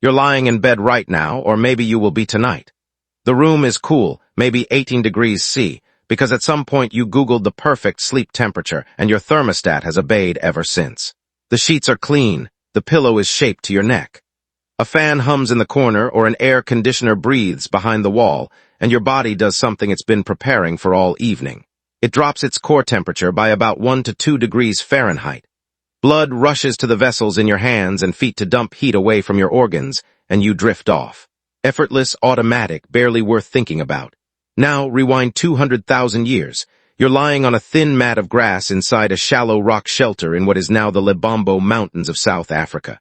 You're lying in bed right now, or maybe you will be tonight. The room is cool, maybe 18 degrees C, because at some point you Googled the perfect sleep temperature and your thermostat has obeyed ever since. The sheets are clean, the pillow is shaped to your neck. A fan hums in the corner or an air conditioner breathes behind the wall, and your body does something it's been preparing for all evening. It drops its core temperature by about 1 to 2 degrees Fahrenheit. Blood rushes to the vessels in your hands and feet to dump heat away from your organs, and you drift off. Effortless, automatic, barely worth thinking about. Now, rewind 200,000 years. You're lying on a thin mat of grass inside a shallow rock shelter in what is now the Lebombo Mountains of South Africa.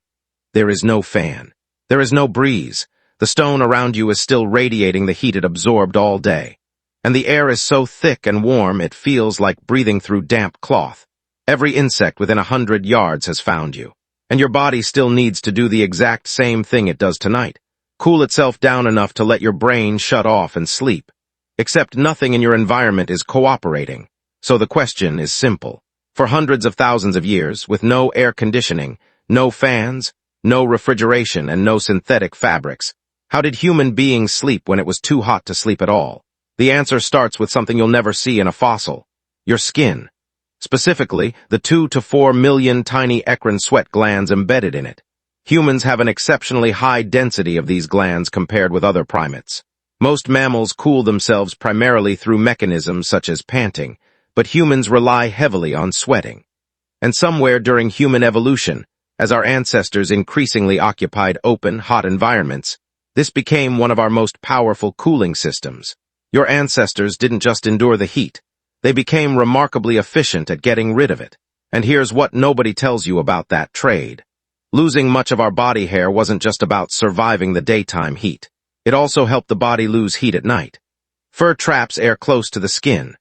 There is no fan. There is no breeze. The stone around you is still radiating the heat it absorbed all day. And the air is so thick and warm it feels like breathing through damp cloth. Every insect within 100 yards has found you. And your body still needs to do the exact same thing it does tonight. Cool itself down enough to let your brain shut off and sleep. Except nothing in your environment is cooperating. So the question is simple. For hundreds of thousands of years, with no air conditioning, no fans, no refrigeration, and no synthetic fabrics, how did human beings sleep when it was too hot to sleep at all? The answer starts with something you'll never see in a fossil. Your skin. Specifically, the 2 to 4 million tiny eccrine sweat glands embedded in it. Humans have an exceptionally high density of these glands compared with other primates. Most mammals cool themselves primarily through mechanisms such as panting, but humans rely heavily on sweating. And somewhere during human evolution, as our ancestors increasingly occupied open, hot environments, this became one of our most powerful cooling systems. Your ancestors didn't just endure the heat. They became remarkably efficient at getting rid of it. And here's what nobody tells you about that trade. Losing much of our body hair wasn't just about surviving the daytime heat. It also helped the body lose heat at night. Fur traps air close to the skin.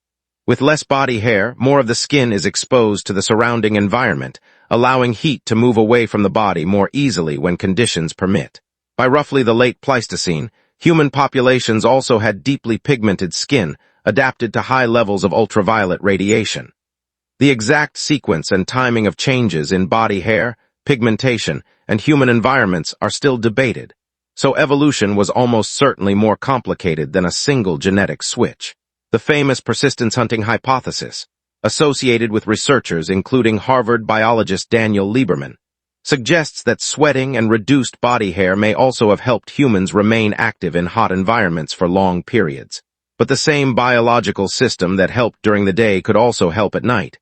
With less body hair, more of the skin is exposed to the surrounding environment, allowing heat to move away from the body more easily when conditions permit. By roughly the late Pleistocene, human populations also had deeply pigmented skin, adapted to high levels of ultraviolet radiation. The exact sequence and timing of changes in body hair, pigmentation, and human environments are still debated, so evolution was almost certainly more complicated than a single genetic switch. The famous persistence hunting hypothesis, associated with researchers including Harvard biologist Daniel Lieberman, suggests that sweating and reduced body hair may also have helped humans remain active in hot environments for long periods. But the same biological system that helped during the day could also help at night.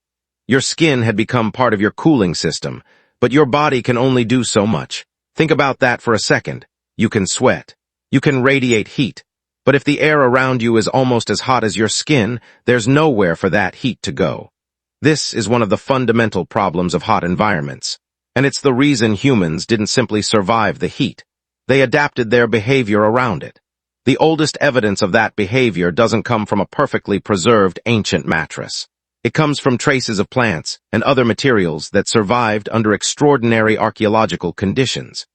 Your skin had become part of your cooling system, but your body can only do so much. Think about that for a second. You can sweat. You can radiate heat. But if the air around you is almost as hot as your skin, there's nowhere for that heat to go. This is one of the fundamental problems of hot environments. And it's the reason humans didn't simply survive the heat. They adapted their behavior around it. The oldest evidence of that behavior doesn't come from a perfectly preserved ancient mattress. It comes from traces of plants and other materials that survived under extraordinary archaeological conditions.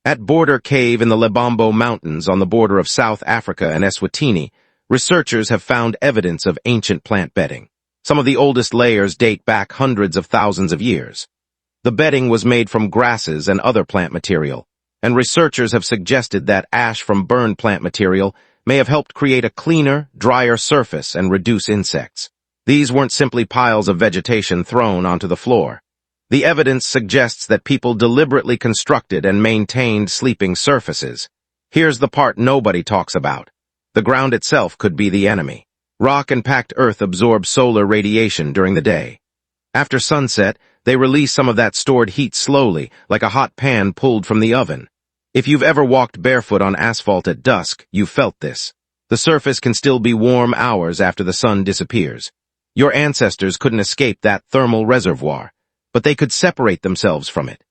At Border Cave in the Lebombo Mountains on the border of South Africa and Eswatini, researchers have found evidence of ancient plant bedding. Some of the oldest layers date back hundreds of thousands of years. The bedding was made from grasses and other plant material, and researchers have suggested that ash from burned plant material may have helped create a cleaner, drier surface and reduce insects. These weren't simply piles of vegetation thrown onto the floor. The evidence suggests that people deliberately constructed and maintained sleeping surfaces. Here's the part nobody talks about. The ground itself could be the enemy. Rock and packed earth absorb solar radiation during the day. After sunset, they release some of that stored heat slowly, like a hot pan pulled from the oven. If you've ever walked barefoot on asphalt at dusk, you've felt this. The surface can still be warm hours after the sun disappears. Your ancestors couldn't escape that thermal reservoir, but they could separate themselves from it.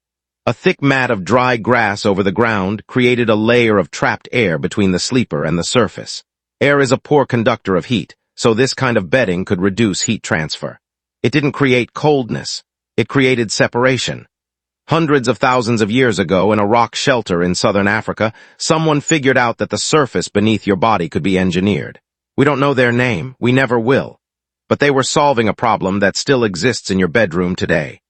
A thick mat of dry grass over the ground created a layer of trapped air between the sleeper and the surface. Air is a poor conductor of heat, so this kind of bedding could reduce heat transfer. It didn't create coldness. It created separation. Hundreds of thousands of years ago, in a rock shelter in southern Africa, someone figured out that the surface beneath your body could be engineered. We don't know their name, we never will. But they were solving a problem that still exists in your bedroom today.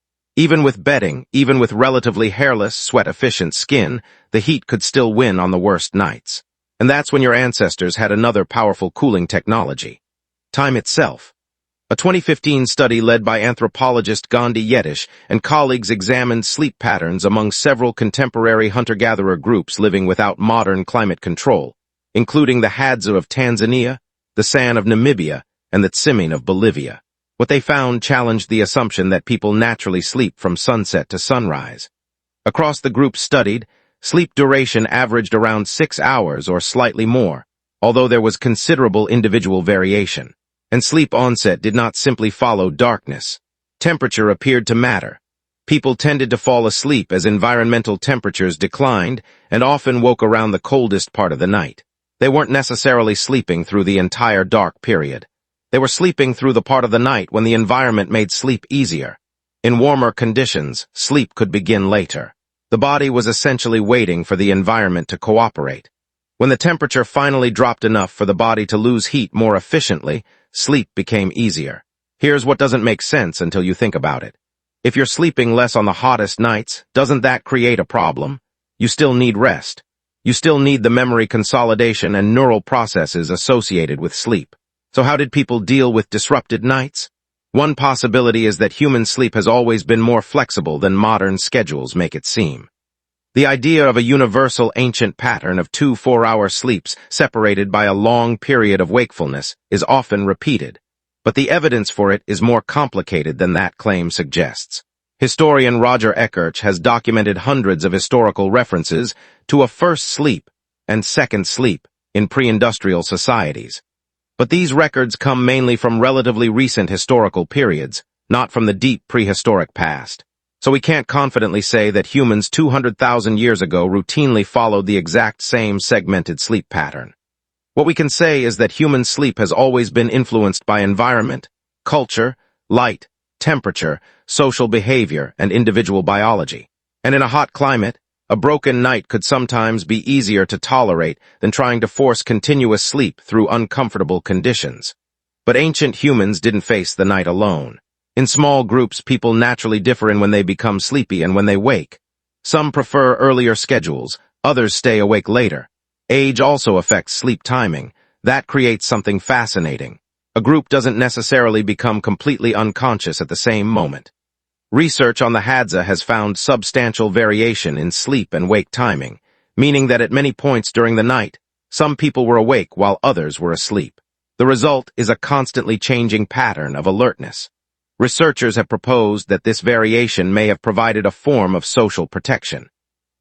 Even with bedding, even with relatively hairless, sweat-efficient skin, the heat could still win on the worst nights. And that's when your ancestors had another powerful cooling technology: time itself. A 2015 study led by anthropologist Gandhi Yetish and colleagues examined sleep patterns among several contemporary hunter-gatherer groups living without modern climate control, including the Hadza of Tanzania, the San of Namibia, and the Tsimane of Bolivia. What they found challenged the assumption that people naturally sleep from sunset to sunrise. Across the groups studied, sleep duration averaged around 6 hours or slightly more, although there was considerable individual variation. And sleep onset did not simply follow darkness. Temperature appeared to matter. People tended to fall asleep as environmental temperatures declined and often woke around the coldest part of the night. They weren't necessarily sleeping through the entire dark period. They were sleeping through the part of the night when the environment made sleep easier. In warmer conditions, sleep could begin later. The body was essentially waiting for the environment to cooperate. When the temperature finally dropped enough for the body to lose heat more efficiently, sleep became easier. Here's what doesn't make sense until you think about it. If you're sleeping less on the hottest nights, doesn't that create a problem? You still need rest. You still need the memory consolidation and neural processes associated with sleep. So how did people deal with disrupted nights? One possibility is that human sleep has always been more flexible than modern schedules make it seem. The idea of a universal ancient pattern of 2 4-hour sleeps separated by a long period of wakefulness is often repeated, but the evidence for it is more complicated than that claim suggests. Historian Roger Eckerch has documented hundreds of historical references to a first sleep and second sleep in pre-industrial societies. But these records come mainly from relatively recent historical periods, not from the deep prehistoric past. So we can't confidently say that humans 200,000 years ago routinely followed the exact same segmented sleep pattern. What we can say is that human sleep has always been influenced by environment, culture, light, temperature, social behavior, and individual biology. And in a hot climate, a broken night could sometimes be easier to tolerate than trying to force continuous sleep through uncomfortable conditions. But ancient humans didn't face the night alone. In small groups, people naturally differ in when they become sleepy and when they wake. Some prefer earlier schedules, others stay awake later. Age also affects sleep timing. That creates something fascinating. A group doesn't necessarily become completely unconscious at the same moment. Research on the Hadza has found substantial variation in sleep and wake timing, meaning that at many points during the night, some people were awake while others were asleep. The result is a constantly changing pattern of alertness. Researchers have proposed that this variation may have provided a form of social protection.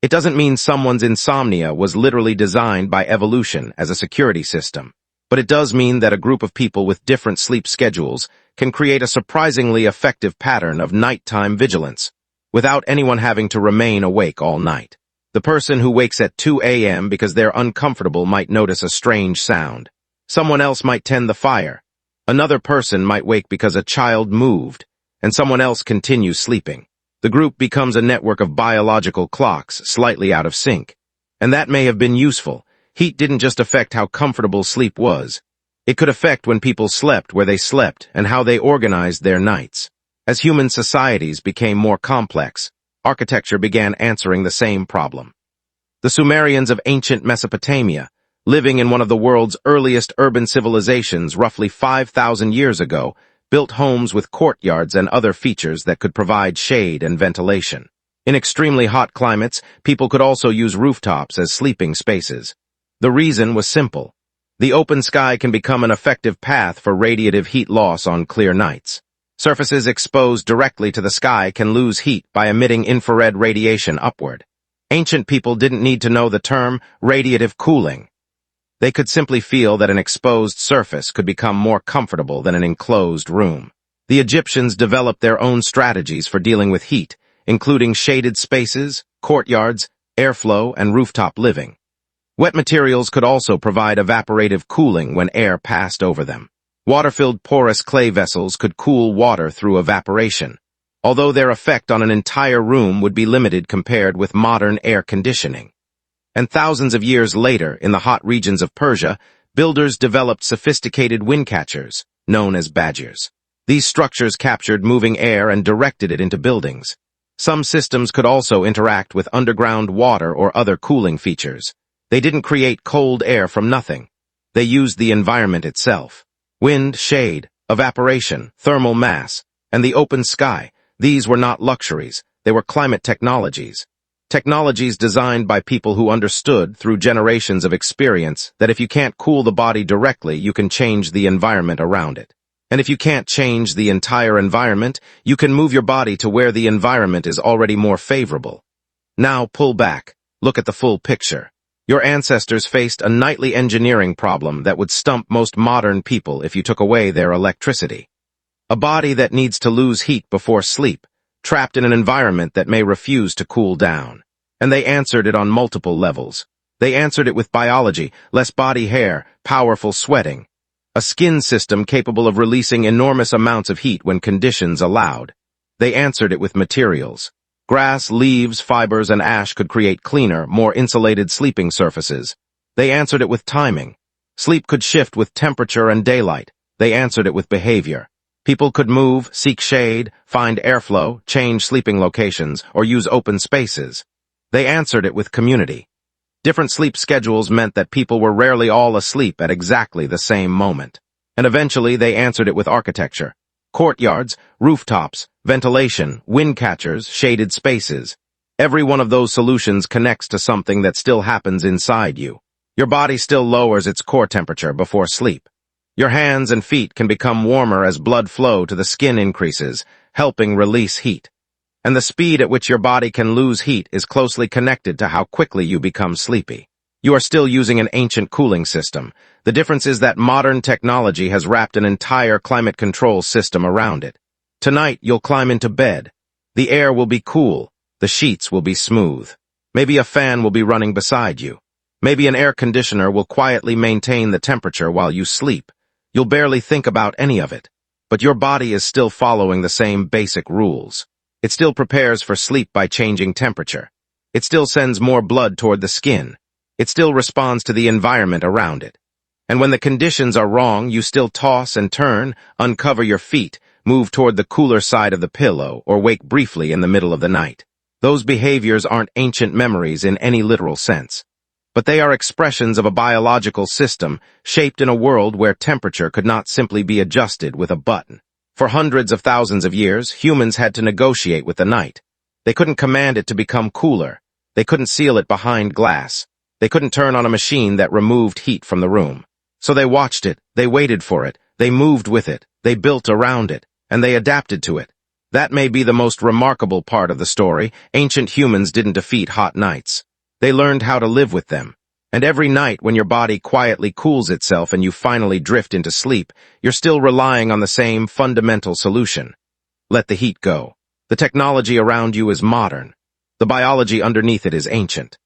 It doesn't mean someone's insomnia was literally designed by evolution as a security system, but it does mean that a group of people with different sleep schedules can create a surprisingly effective pattern of nighttime vigilance, without anyone having to remain awake all night. The person who wakes at 2 a.m. because they're uncomfortable might notice a strange sound. Someone else might tend the fire. Another person might wake because a child moved, and someone else continues sleeping. The group becomes a network of biological clocks slightly out of sync. And that may have been useful. Heat didn't just affect how comfortable sleep was. It could affect when people slept where they slept and how they organized their nights. As human societies became more complex, architecture began answering the same problem. The Sumerians of ancient Mesopotamia, living in one of the world's earliest urban civilizations roughly 5,000 years ago, built homes with courtyards and other features that could provide shade and ventilation. In extremely hot climates, people could also use rooftops as sleeping spaces. The reason was simple. The open sky can become an effective path for radiative heat loss on clear nights. Surfaces exposed directly to the sky can lose heat by emitting infrared radiation upward. Ancient people didn't need to know the term radiative cooling. They could simply feel that an exposed surface could become more comfortable than an enclosed room. The Egyptians developed their own strategies for dealing with heat, including shaded spaces, courtyards, airflow, and rooftop living. Wet materials could also provide evaporative cooling when air passed over them. Water-filled porous clay vessels could cool water through evaporation, although their effect on an entire room would be limited compared with modern air conditioning. And thousands of years later, in the hot regions of Persia, builders developed sophisticated windcatchers, known as badgers. These structures captured moving air and directed it into buildings. Some systems could also interact with underground water or other cooling features. They didn't create cold air from nothing. They used the environment itself. Wind, shade, evaporation, thermal mass, and the open sky. These were not luxuries. They were climate technologies. Technologies designed by people who understood through generations of experience that if you can't cool the body directly, you can change the environment around it. And if you can't change the entire environment, you can move your body to where the environment is already more favorable. Now pull back. Look at the full picture. Your ancestors faced a nightly engineering problem that would stump most modern people if you took away their electricity. A body that needs to lose heat before sleep, trapped in an environment that may refuse to cool down. And they answered it on multiple levels. They answered it with biology, less body hair, powerful sweating. A skin system capable of releasing enormous amounts of heat when conditions allowed. They answered it with materials. Grass, leaves, fibers, and ash could create cleaner, more insulated sleeping surfaces. They answered it with timing. Sleep could shift with temperature and daylight. They answered it with behavior. People could move, seek shade, find airflow, change sleeping locations, or use open spaces. They answered it with community. Different sleep schedules meant that people were rarely all asleep at exactly the same moment. And eventually they answered it with architecture. Courtyards, rooftops, ventilation, windcatchers, shaded spaces. Every one of those solutions connects to something that still happens inside you. Your body still lowers its core temperature before sleep. Your hands and feet can become warmer as blood flow to the skin increases, helping release heat. And the speed at which your body can lose heat is closely connected to how quickly you become sleepy. You are still using an ancient cooling system. The difference is that modern technology has wrapped an entire climate control system around it. Tonight, you'll climb into bed. The air will be cool. The sheets will be smooth. Maybe a fan will be running beside you. Maybe an air conditioner will quietly maintain the temperature while you sleep. You'll barely think about any of it, but your body is still following the same basic rules. It still prepares for sleep by changing temperature. It still sends more blood toward the skin. It still responds to the environment around it. And when the conditions are wrong, you still toss and turn, uncover your feet, move toward the cooler side of the pillow, or wake briefly in the middle of the night. Those behaviors aren't ancient memories in any literal sense. But they are expressions of a biological system shaped in a world where temperature could not simply be adjusted with a button. For hundreds of thousands of years, humans had to negotiate with the night. They couldn't command it to become cooler. They couldn't seal it behind glass. They couldn't turn on a machine that removed heat from the room. So they watched it, they waited for it, they moved with it, they built around it, and they adapted to it. That may be the most remarkable part of the story. Ancient humans didn't defeat hot nights. They learned how to live with them. And every night when your body quietly cools itself and you finally drift into sleep, you're still relying on the same fundamental solution. Let the heat go. The technology around you is modern. The biology underneath it is ancient.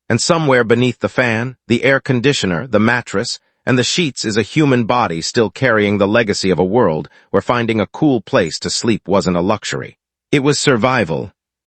And somewhere beneath the fan, the air conditioner, the mattress, and the sheets is a human body still carrying the legacy of a world where finding a cool place to sleep wasn't a luxury. It was survival,